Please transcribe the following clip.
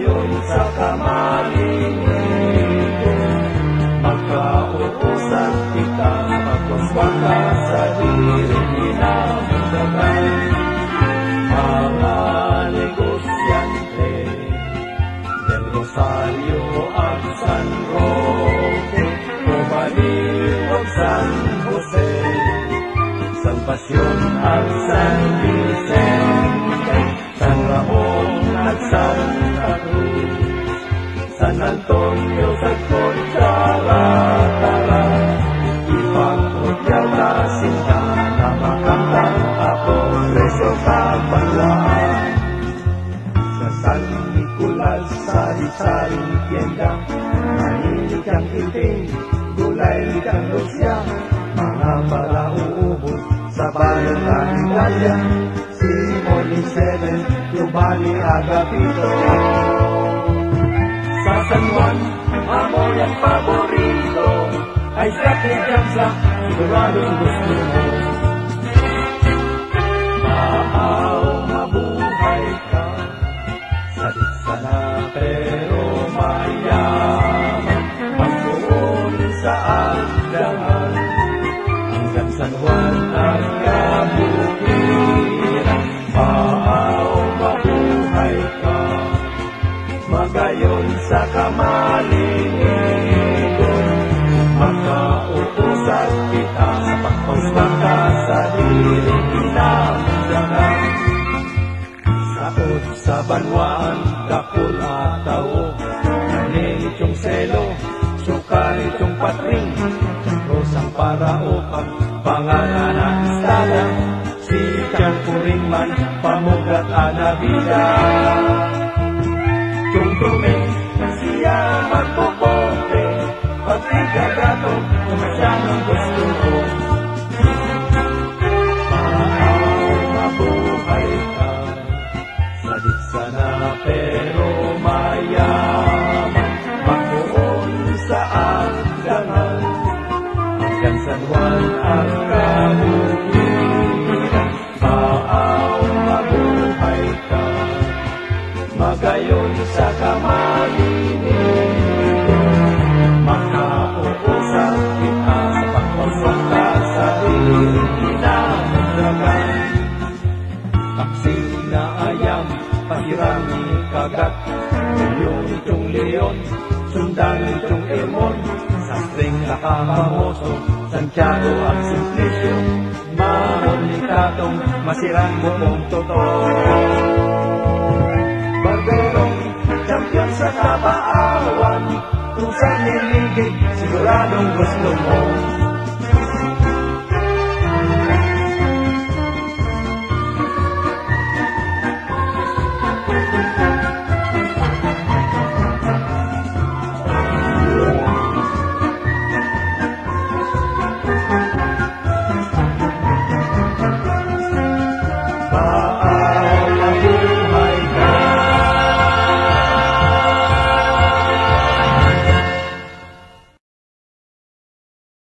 Magayon sa kamalinito, magkauusap kita, magkuswaka sa diring inamundagan. Mga negosyante del Rosario at San Roque, Bumaliwag San Jose, Salvacion at San Vicente, San Ramon at Santa Cruz, San Antonio sa Tara, ipagpugyaw na sinta na makantang ako preso kabanwaan. Sa San Nicolas sa isaring tienda, mahilig kang iting, gulay kang Rusya, mga malauubos sa bayan ng Italia, Simon Seven, Giovanni Agapito. Sa San Juan, amoy ang paborito, ay sakit sa siguradong gusto mo. Maaw mabuhay ka, sadik sana pero mayaman, magpuon sa agdangan, hanggang San Juan at Kabukiran. Maaw mabuhay ka, magayon sa kamalingon, makauusap kita sa pagpusbaka sa diring inamundagan. Saod sa banwaan, dakul at tao, naninitong selo, suka nitong patring, rosang paraokan, pangalan at istada, sikang puringman, pamugat anabida. Tungtumin siya magpupote, pagkagato, kumasyang ang gusto mo. Maaw mabuhay ka, sadik sana pero mayaman, magpuon sa agdangan, hanggang San Juan at Kabukiran. Maaw mabuhay ka, magayon sa kamalinito, makauusap kita sa pagpaswaka sa diring inamundagan. Taksil na ayam, pasirami kagat, yung itong leon, sundan itong emon, sastring nakapamoso, Santiago at Simplicio, mamon ni Tatong, masirang bukong totoo. Barberong, champion sa tabaawan, kung saan niligid, siguradong gusto mo.